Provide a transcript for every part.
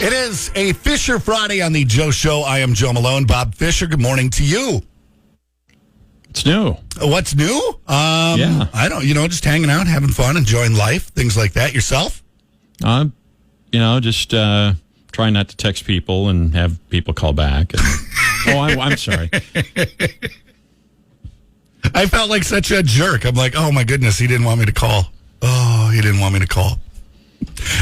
It is a Fisher Friday on the Joe Show. I am Joe Malone. Bob Fisher, good morning to you. It's new. What's new? Yeah. I don't, just hanging out, having fun, enjoying life, things like that. Yourself? Just trying not to text people and have people call back. And, I'm sorry. I felt like such a jerk. I'm like, oh my goodness, he didn't want me to call. Oh, he didn't want me to call.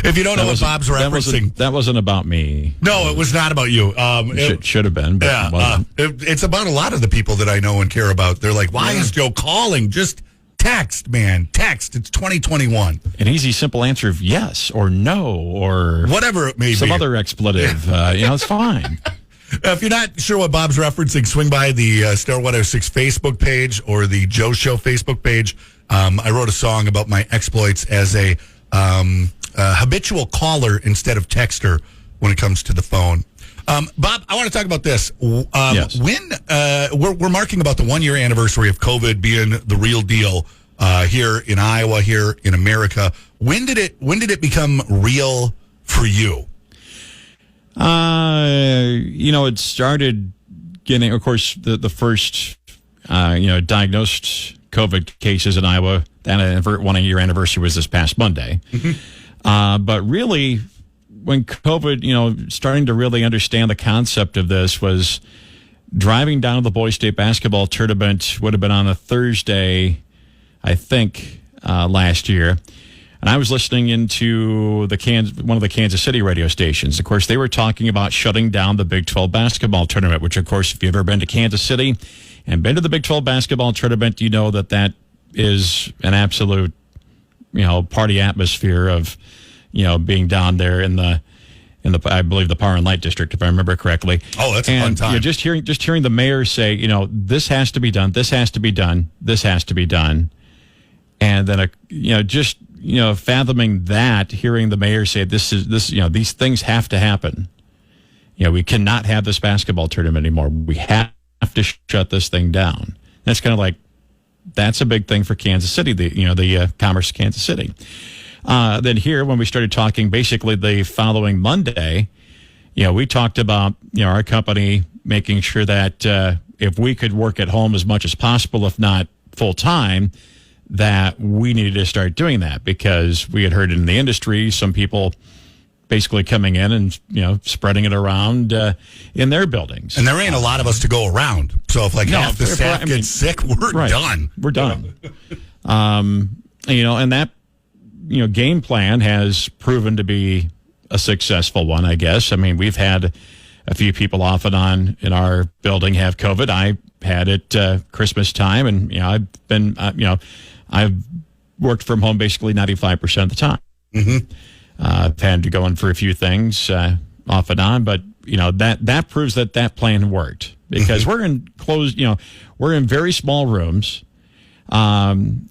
If you don't know what Bob's referencing. That wasn't about me. No, it was not about you. Should have been, but it wasn't. It's about a lot of the people that I know and care about. They're like, why is Joe calling? Just text, man. Text. It's 2021. An easy, simple answer of yes or no or whatever it may be. Some other expletive. It's fine. If you're not sure what Bob's referencing, swing by the Star 106 Facebook page or the Joe Show Facebook page. I wrote a song about my exploits as a habitual caller instead of texter when it comes to the phone. Bob, I want to talk about this. Yes. When we're marking about the 1-year anniversary of COVID being the real deal here in Iowa, here in America. When did it become real for you? It started getting, of course, the first diagnosed COVID cases in Iowa. That 1-year anniversary was this past Monday. Mm-hmm. But really, when COVID, starting to really understand the concept of this was driving down to the boys' state basketball tournament would have been on a Thursday, I think, last year. And I was listening into one of the Kansas City radio stations. Of course, they were talking about shutting down the Big 12 basketball tournament, which, of course, if you've ever been to Kansas City and been to the Big 12 basketball tournament, you know that is an absolute, party atmosphere of, being down there in the I believe the Power and Light District, if I remember correctly. Oh, that's a fun time. Just hearing the mayor say, this has to be done, this has to be done, this has to be done, and then fathoming that, hearing the mayor say these things have to happen. We cannot have this basketball tournament anymore. We have to shut this thing down. That's kind of like, that's a big thing for Kansas City, the Commerce of Kansas City. Then here, when we started talking, basically the following Monday, we talked about, our company making sure that if we could work at home as much as possible, if not full time, that we needed to start doing that because we had heard in the industry some people basically coming in and spreading it around in their buildings. And there ain't a lot of us to go around. So if half the staff gets sick, we're done. We're done. And that game plan has proven to be a successful one, I guess. I mean, we've had a few people off and on in our building have COVID. I had it Christmas time, and I've been I've worked from home basically 95% of the time. Mm-hmm. I've had to go in for a few things off and on, but that proves that plan worked because we're in closed, we're in very small rooms, and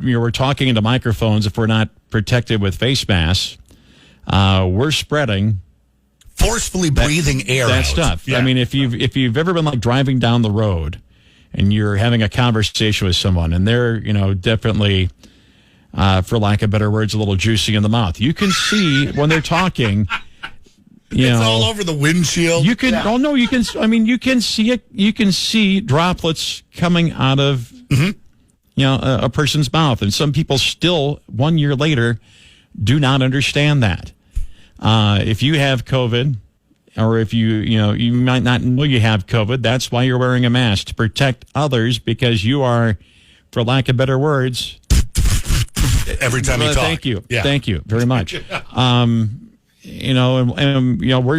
we're talking into microphones. If we're not protected with face masks, we're spreading forcefully breathing air. That out. stuff. Yeah. I mean, if you've ever been driving down the road and you're having a conversation with someone and they're definitely. For lack of better words, a little juicy in the mouth. You can see when they're talking. It's all over the windshield. You can. Yeah. Oh no, you can. I mean, you can see it. You can see droplets coming out of a person's mouth, and some people still 1 year later do not understand that. If you have COVID, or if you might not know you have COVID, that's why you're wearing a mask to protect others because you are, for lack of better words. Every time you talk. Thank you. Yeah. Thank you very much. We're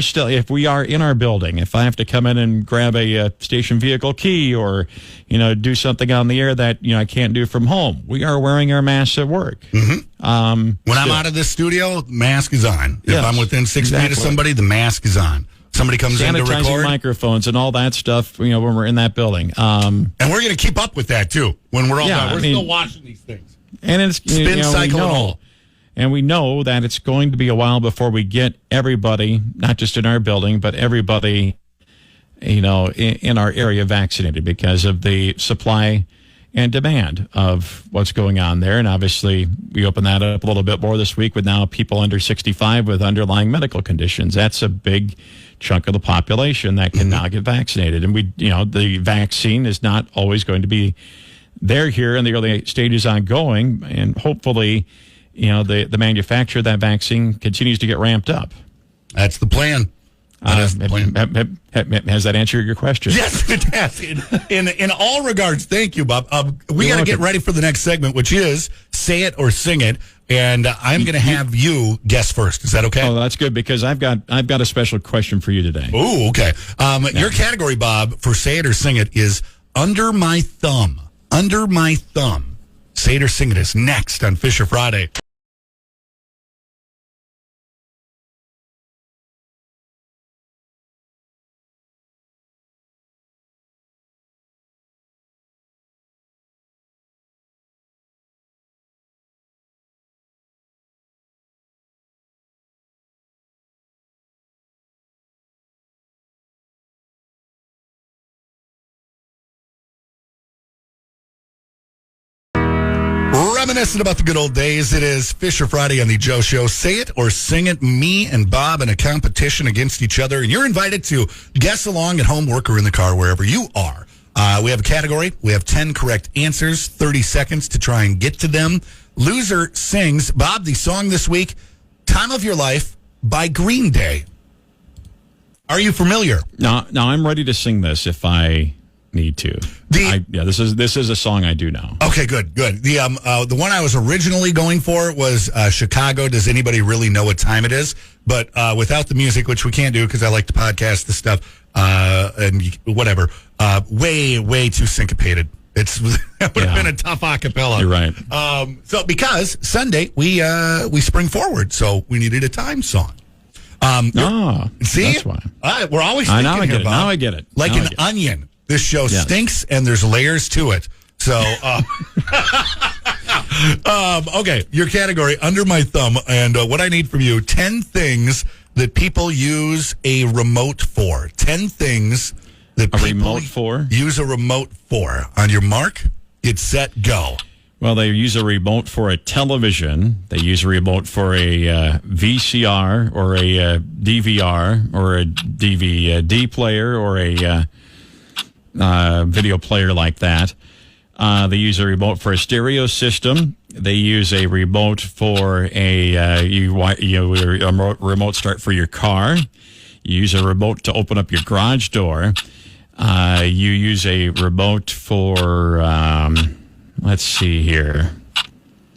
still, if we are in our building, if I have to come in and grab a station vehicle key or, do something on the air that, I can't do from home, we are wearing our masks at work. Mm-hmm. When I'm out of this studio, mask is on. If I'm within 6 feet of somebody, the mask is on. Somebody comes in to record. Sanitizing microphones and all that stuff, when we're in that building. And we're going to keep up with that, too, when we're all done. We're still watching these things. And it's spin cycle and all. And we know that it's going to be a while before we get everybody, not just in our building, but everybody, in our area vaccinated because of the supply and demand of what's going on there. And obviously, we open that up a little bit more this week with now people under 65 with underlying medical conditions. That's a big chunk of the population that can now get vaccinated. And the vaccine is not always going to be there here in the early stages ongoing. And hopefully, the manufacturer of that vaccine continues to get ramped up. That's the plan. Has that answered your question? Yes, it has. In all regards, thank you, Bob. We got to get ready for the next segment, which is Say It or Sing It. And I'm going to have you guess first. Is that okay? Oh, that's good, because I've got a special question for you today. Oh, okay. Your category, Bob, for Say It or Sing It is Under My Thumb. Under My Thumb. Say It or Sing It is next on Fisher Friday. Reminiscent about the good old days. It is Fisher Friday on the Joe Show. Say It or Sing It. Me and Bob in a competition against each other. And you're invited to guess along at home, work, or in the car, wherever you are. We have a category. We have 10 correct answers, 30 seconds to try and get to them. Loser sings. Bob, the song this week, Time of Your Life by Green Day. Are you familiar? Now I'm ready to sing this if I need to. This is a song I do know. Okay, good. The one I was originally going for was Chicago. Does anybody really know what time it is? But without the music, which we can't do because I like to podcast the stuff and whatever. Way too syncopated. It would have been a tough acapella. You're right. So because Sunday we spring forward, so we needed a time song. See, that's why. We're always thinking now I get here, it. Bob, Now I get it. Like now an onion. This show stinks, and there's layers to it. So, okay, your category, Under My Thumb, and what I need from you, 10 things that people use a remote for. 10 things that people use a remote for. On your mark, get set, go. Well, they use a remote for a television. They use a remote for a VCR or a DVR or a DVD player or a video player like that. They use a remote for a stereo system. They use a remote for a remote start for your car. You use a remote to open up your garage door. You use a remote for let's see here.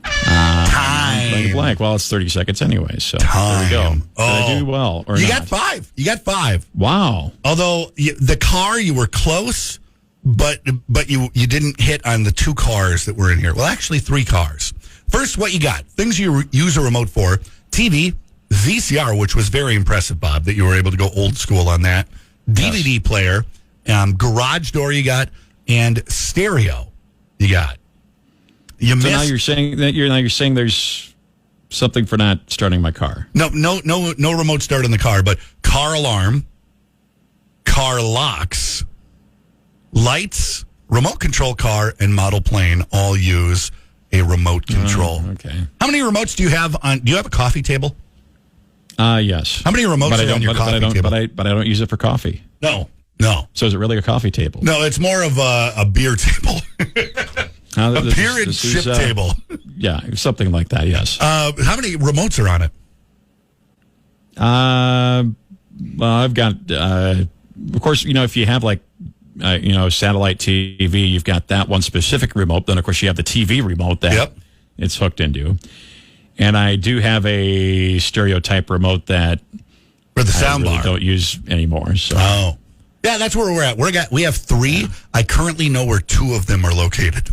Time. Blank. Well, it's 30 seconds anyway, so Time. There we go. Oh. Did I do well or you not? You got five. Wow. Although the car, you were close, but you didn't hit on the 2 cars that were in here. Well, actually 3 cars. First, what you got? Things you use a remote for. TV, VCR, which was very impressive, Bob, that you were able to go old school on that. DVD player, garage door you got, and stereo you got. Now you're saying there's something for not starting my car. No remote start in the car, but car alarm, car locks, lights, remote control car, and model plane all use a remote control. Okay. How many remotes do you have on? Do you have a coffee table? Yes. How many remotes are on your coffee table? But I don't use it for coffee. No. So is it really a coffee table? No, it's more of a beer table. A beer and chip table. Yeah, something like that, yes. How many remotes are on it? Well, I've got, of course, if you have satellite TV, you've got that one specific remote. Then, of course, you have the TV remote that it's hooked into. And I do have a stereotype remote that for the sound bar don't use anymore. So. Oh. Yeah, that's where we're at. We have 3. I currently know where 2 of them are located.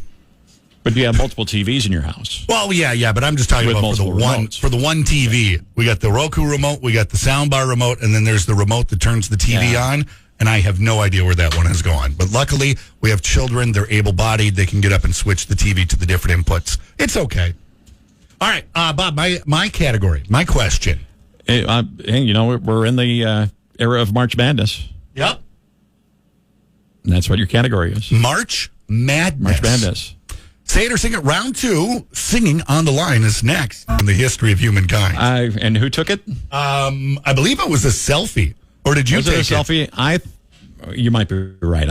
But you have multiple TVs in your house. Well, yeah, but I'm just talking about for the one TV. We got the Roku remote, we got the soundbar remote, and then there's the remote that turns the TV on, and I have no idea where that one has gone. But luckily, we have children, they're able-bodied, they can get up and switch the TV to the different inputs. It's okay. All right, Bob, my category, my question. Hey, we're in the era of March Madness. Yep. And that's what your category is. March Madness. March Madness. Say it or sing it. Round 2, singing on the line is next in the history of humankind. And who took it? I believe it was a selfie. Or did you Was take it a selfie? You might be right.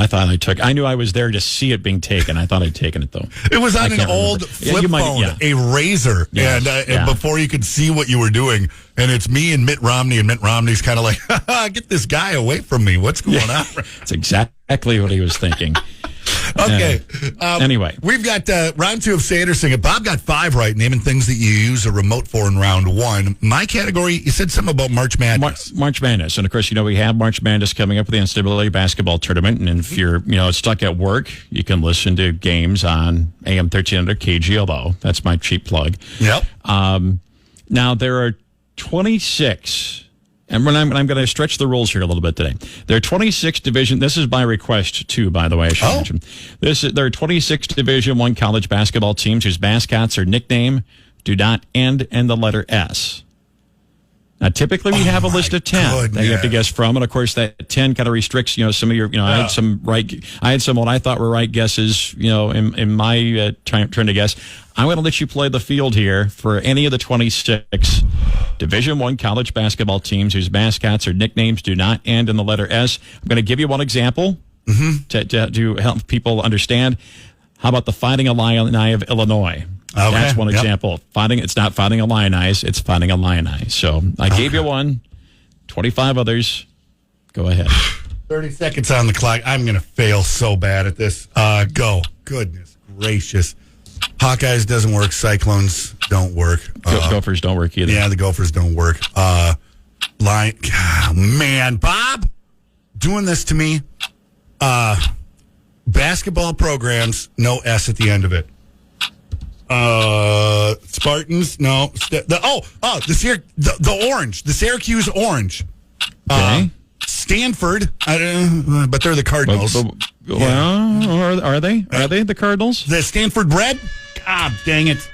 I knew I was there to see it being taken. I thought I'd taken it, though. It was on an old flip phone, a Razor, and before you could see what you were doing. And it's me and Mitt Romney, and Mitt Romney's kind of like, get this guy away from me. What's going on? That's exactly what he was thinking. Okay. Anyway. We've got round 2 of Say It or Sing It. Bob got 5 right, naming things that you use a remote for in round 1. My category, you said something about March Madness. March Madness. And, of course, we have March Madness coming up with the NCAA basketball tournament. And if you're, stuck at work, you can listen to games on AM 1300 KGLO. That's my cheap plug. Yep. Now, there are 26... And I'm going to stretch the rules here a little bit today. There are 26 division. This is by request too, by the way. I should mention. There are 26 Division I college basketball teams whose mascots or nickname do not end in the letter S. Now, typically we have a list of 10 that you have to guess from, and of course that 10 kind of restricts, some of your. I had some what I thought were right guesses, in my turn to guess. I'm going to let you play the field here for any of the 26 Division I college basketball teams whose mascots or nicknames do not end in the letter S. I'm going to give you one example to help people understand. How about the Fighting Illini of Illinois? Okay. That's one example. It's not Fighting Illini, it's Fighting Illini. So I gave you one, 25 others. Go ahead. 30 seconds on the clock. I'm going to fail so bad at this. Go. Goodness gracious. Hawkeyes doesn't work. Cyclones don't work. Gophers don't work either. Yeah, the Gophers don't work. Man, Bob, doing this to me. Basketball programs, no S at the end of it. Spartans, no. The Orange, the Syracuse Orange. Okay. Stanford, but they're the Cardinals. Well, are they? Are they the Cardinals? The Stanford Red? God dang it.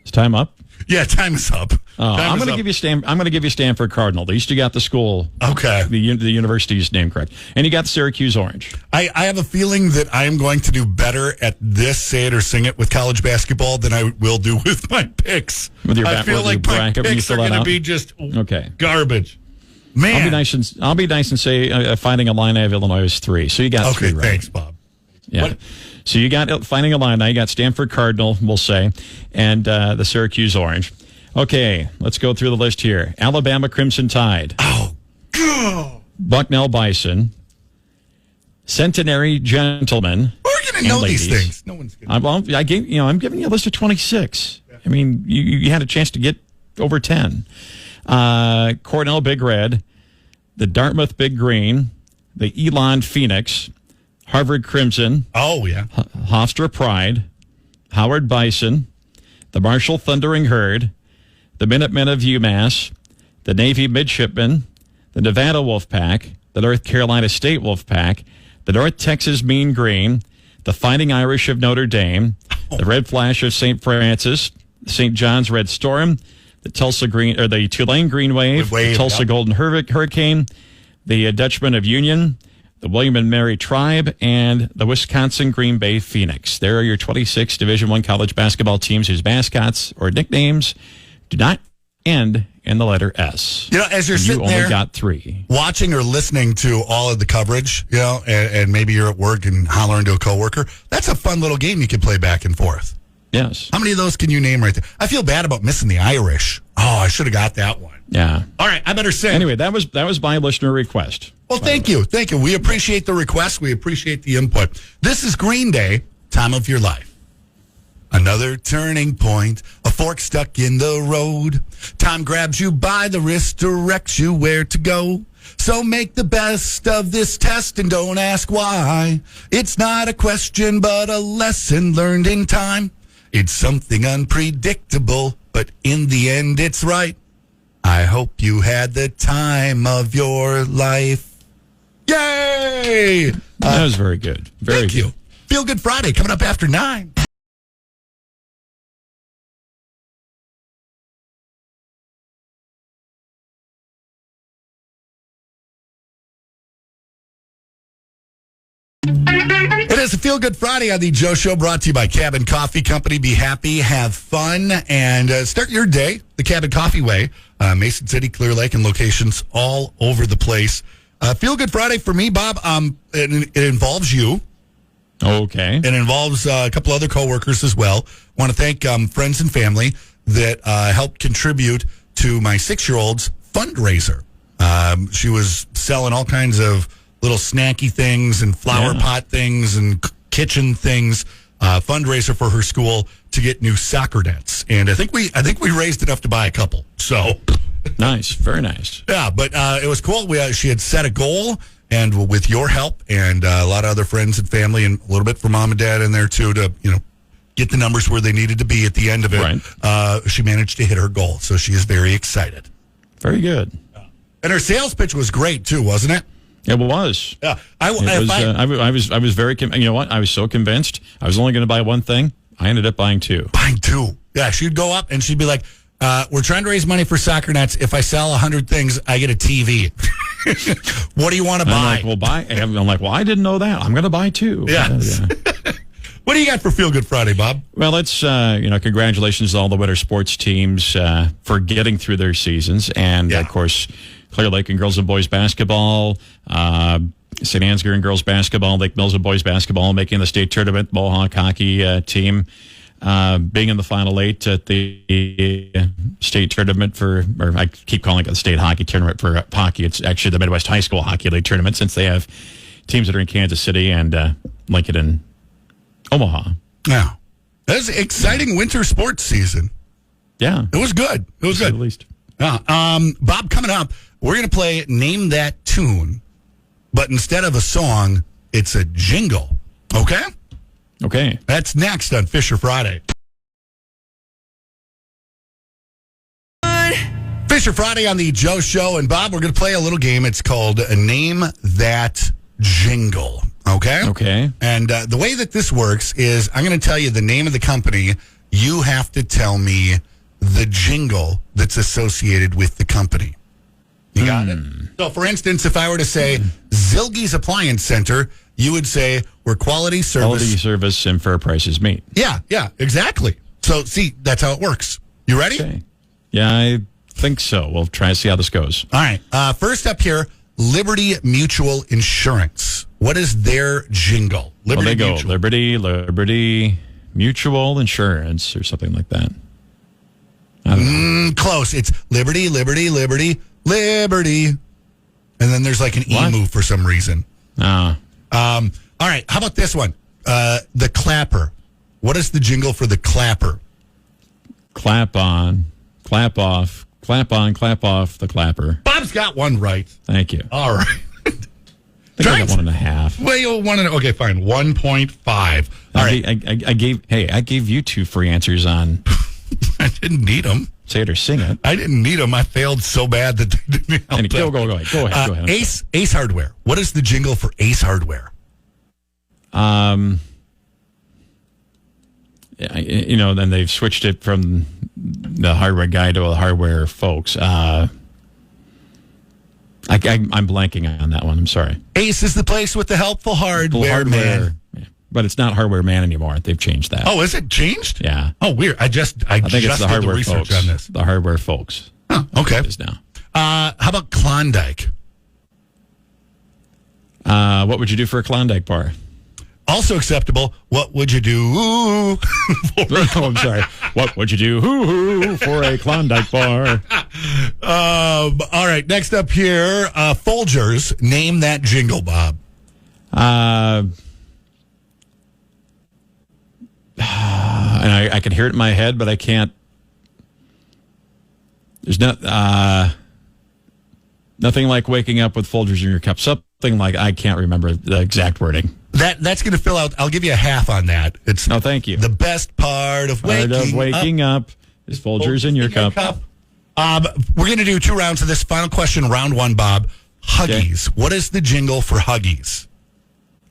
Is time up? Yeah, time is up. I'm going to give you Stanford Cardinal. At least you got the school. Okay. The university's name correct. And you got the Syracuse Orange. I have a feeling that I am going to do better at this Say It or Sing It with college basketball than I will do with my picks. I feel like my picks are going to be just garbage. Man. I'll be nice and say Fighting Illini of Illinois is 3. So you got 3 right. Thanks, Bob. Yeah. What? So you got Fighting Illini, you got Stanford Cardinal, we'll say, and the Syracuse Orange. Okay, let's go through the list here. Alabama Crimson Tide. Bucknell Bison. Centenary Gentlemen. We're going to know these things. No one's going to. I'm giving you a list of 26. Yeah. I mean, you had a chance to get over 10. Cornell Big Red. The Dartmouth Big Green. The Elon Phoenix. Harvard Crimson. Oh, yeah. Hofstra Pride. Howard Bison. The Marshall Thundering Herd. The Minutemen of UMass. The Navy Midshipmen. The Nevada Wolfpack. The North Carolina State Wolfpack. The North Texas Mean Green. The Fighting Irish of Notre Dame. The Red Flash of St. Francis. St. John's Red Storm. The the Tulane Green Wave. The Tulsa Golden Hurricane. The Dutchman of Union. The William and Mary Tribe, and the Wisconsin Green Bay Phoenix. There are your 26 Division I college basketball teams whose mascots or nicknames do not end in the letter S. As you're sitting there, you only got 3. Watching or listening to all of the coverage, and maybe you're at work and hollering to a coworker. That's a fun little game you can play back and forth. Yes. How many of those can you name right there? I feel bad about missing the Irish. Oh, I should have got that one. Yeah. All right, I better say. Anyway, that was my listener request. Well, thank you. Thank you. We appreciate the request. We appreciate the input. This is Green Day, Time of Your Life. Another turning point, a fork stuck in the road. Time grabs you by the wrist, directs you where to go. So make the best of this test and don't ask why. It's not a question, but a lesson learned in time. It's something unpredictable, but in the end, it's right. I hope you had the time of your life. Yay! That was very good. Thank you. Feel Good Friday coming up after 9. It is a Feel Good Friday on the Joe Show, brought to you by Cabin Coffee Company. Be happy, have fun, and start your day the Cabin Coffee way. Mason City, Clear Lake, and locations all over the place. Feel Good Friday for me, Bob. It involves you. Okay. It involves a couple other coworkers as well. Want to thank friends and family that helped contribute to my 6-year-old's fundraiser. She was selling all kinds of little snacky things and flower pot things and kitchen things. Fundraiser for her school to get new soccer nets, and I think we raised enough to buy a couple. So nice, very nice. Yeah, but it was cool. She had set a goal, and with your help and a lot of other friends and family, and a little bit from mom and dad in there too, to get the numbers where they needed to be at the end of it. Right. She managed to hit her goal, so she is very excited. Very good. And her sales pitch was great too, wasn't it? It was. Yeah, I was very. You know what? I was so convinced. I was only going to buy one thing. I ended up buying two. Buying two. Yeah, she'd go up and she'd be like, "We're trying to raise money for soccer nets. If I sell 100 things, I get a TV. What do you want to buy?" I'm like, well, I didn't know that. I'm going to buy two. Yes. What do you got for Feel Good Friday, Bob? Well, it's congratulations to all the winter sports teams for getting through their seasons, and of course, Clear Lake and girls and boys basketball, St. Ansgar and girls basketball, Lake Mills and boys basketball making the state tournament, Mohawk hockey team being in the final 8 at the state tournament or I keep calling it the state hockey tournament for hockey. It's actually the Midwest High School Hockey League tournament, since they have teams that are in Kansas City and Lincoln and Omaha. Yeah. That was an exciting winter sports season. Yeah. It was good. It was good. At least. Bob, coming up, we're going to play Name That Tune, but instead of a song, it's a jingle. Okay? Okay. That's next on Fisher Friday. Fisher Friday on the Joe Show. And Bob, we're going to play a little game. It's called Name That Jingle. Okay? Okay. And the way that this works is I'm going to tell you the name of the company. You have to tell me the jingle that's associated with the company. You got it? So, for instance, if I were to say Zilge's Appliance Center, you would say we're quality service and fair prices meet. Yeah, exactly. So, see, that's how it works. You ready? Okay. Yeah, I think so. We'll try to see how this goes. All right. First up here, Liberty Mutual Insurance. What is their jingle? Liberty Mutual Insurance or something like that. I don't know. Close. It's Liberty. And then there's like an E move for some reason. All right. How about this one? The Clapper. What is the jingle for the Clapper? Clap on, clap off, clap on, clap off, the Clapper. Bob's got one right. Thank you. All right. I think I got 1.5. Well, you okay, fine. 1.5. All right. I gave you 2 free answers on. I didn't need them. Say it or sing it. I didn't need them. I failed so bad that they didn't help. Go ahead. Ace Hardware. What is the jingle for Ace Hardware? Then they've switched it from the hardware guy to the hardware folks. I'm blanking on that one. I'm sorry. Ace is the place with the helpful hardware. Man. Yeah. But it's not Hardware Man anymore. They've changed that. Oh, is it changed? Yeah. Oh, weird. I think it's the hardware research folks. on this. The hardware folks. Oh, okay. It is now. How about Klondike? What would you do for a Klondike bar? Also acceptable. What would you do? I'm sorry. What would you do for a Klondike bar? All right. Next up here, Folgers. Name that jingle, Bob. And I can hear it in my head, but I can't. There's nothing like waking up with Folgers in your cup. Something like, I can't remember the exact wording. That's going to fill out. I'll give you a half on that. It's no, thank you. The best part of waking up is Folgers in your cup. We're going to do 2 rounds of this. Final question, round 1, Bob. Huggies. Okay. What is the jingle for Huggies?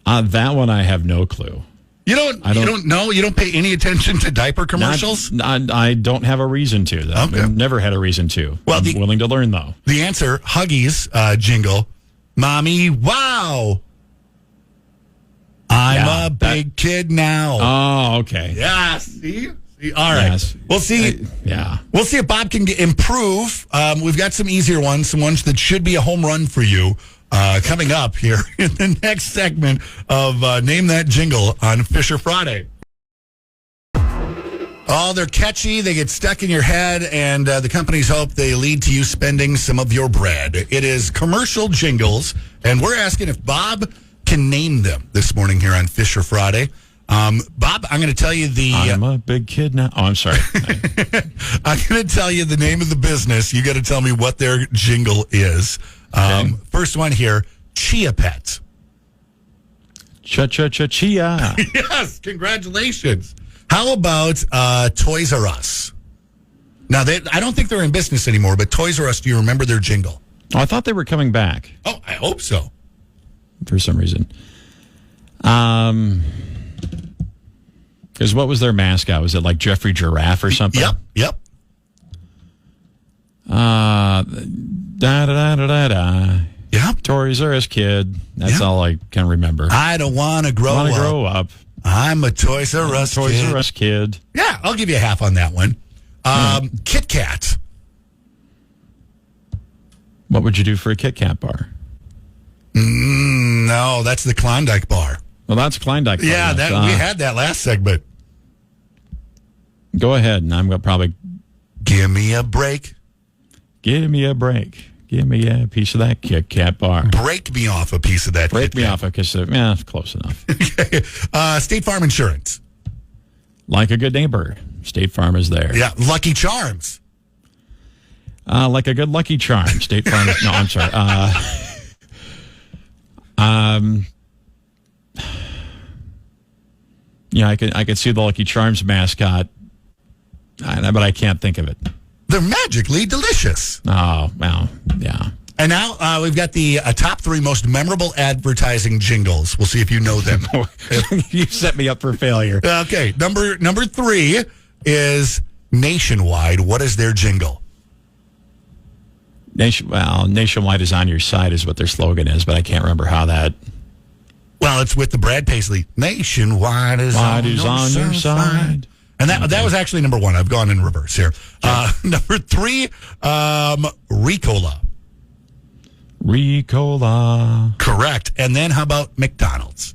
That one I have no clue. You don't know? You don't pay any attention to diaper commercials? I don't have a reason to. Okay. I've never had a reason to. Well, I'm willing to learn, though. The answer, Huggies jingle, Mommy, wow. I'm a big kid now. Oh, okay. Yeah, see? All right. Yes. We'll see. We'll see if Bob can improve. We've got some easier ones, some ones that should be a home run for you coming up here in the next segment of Name That Jingle on Fisher Friday. Oh, they're catchy. They get stuck in your head, and the companies hope they lead to you spending some of your bread. It is commercial jingles, and we're asking if Bob can name them this morning here on Fisher Friday. Bob, I'm going to tell you I'm a big kid now. Oh, I'm sorry. I'm going to tell you the name of the business. You got to tell me what their jingle is. Okay. First one here, Chia Pet. Chia. Yes, congratulations. How about Toys R Us? Now, I don't think they're in business anymore, but Toys R Us, do you remember their jingle? Oh, I thought they were coming back. Oh, I hope so. For some reason. Because what was their mascot? Was it like Jeffrey Giraffe or something? Yep. Da-da-da-da-da. Yep. Toys R Us kid. That's all I can remember. I don't want to grow up. I'm a Toys R Us Toys R Us kid. Yeah, I'll give you a half on that one. Kit Kat. What would you do for a Kit Kat bar? No, that's the Klondike bar. Well, that's Klondike bar. Yeah, we had that last segment. Go ahead, and I'm going to probably... Give me a break. Give me a break. Give me a piece of that Kit Kat bar. Break me off a piece of that Break Kit me Kat. off a piece of... Yeah, close enough. Okay. State Farm Insurance. Like a good neighbor, State Farm is there. Yeah, Lucky Charms. Like a good Lucky Charm, State Farm... No, I'm sorry. Yeah, I could see the Lucky Charms mascot, but I can't think of it. They're magically delicious. Oh, well, yeah. And now we've got the top 3 most memorable advertising jingles. We'll see if you know them. You set me up for failure. Okay, number 3 is Nationwide. What is their jingle? Nationwide is on your side is what their slogan is, but I can't remember how that... Well, it's with the Brad Paisley. Nationwide is on your side. And that was actually number 1. I've gone in reverse here. Number 3, Ricola. Ricola. Correct. And then how about McDonald's?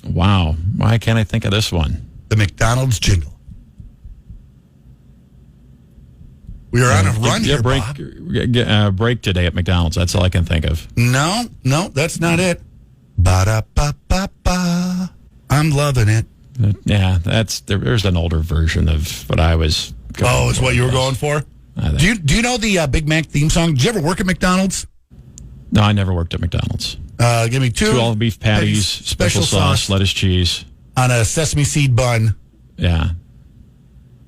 Wow. Why can't I think of this one? The McDonald's jingle. We are on a run here, Bob. Break today at McDonald's. That's all I can think of. No, that's not it. Ba-da-ba-ba-ba. I'm loving it. Yeah, there's an older version of what I was going for. Oh, is what you were going for? Do you know the Big Mac theme song? Did you ever work at McDonald's? No, I never worked at McDonald's. Give me 2 all beef patties, special sauce, lettuce, cheese. On a sesame seed bun. Yeah.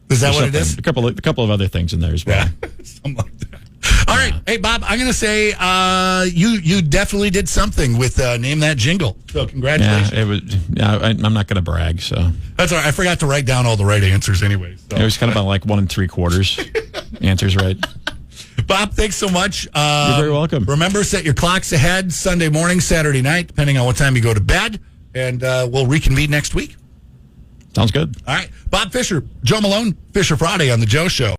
Is that what it is? A couple of other things in there as well. Yeah, something like that. All right. Hey, Bob, I'm going to say you definitely did something with Name That Jingle. So congratulations. Yeah, it was. Yeah, I'm not going to brag. So that's all right. I forgot to write down all the right answers anyway. So. It was kind of about like 1 3/4 answers right. Bob, thanks so much. You're very welcome. Remember, set your clocks ahead Sunday morning, Saturday night, depending on what time you go to bed. And we'll reconvene next week. Sounds good. All right. Bob Fisher, Joe Malone, Fisher Friday on The Joe Show.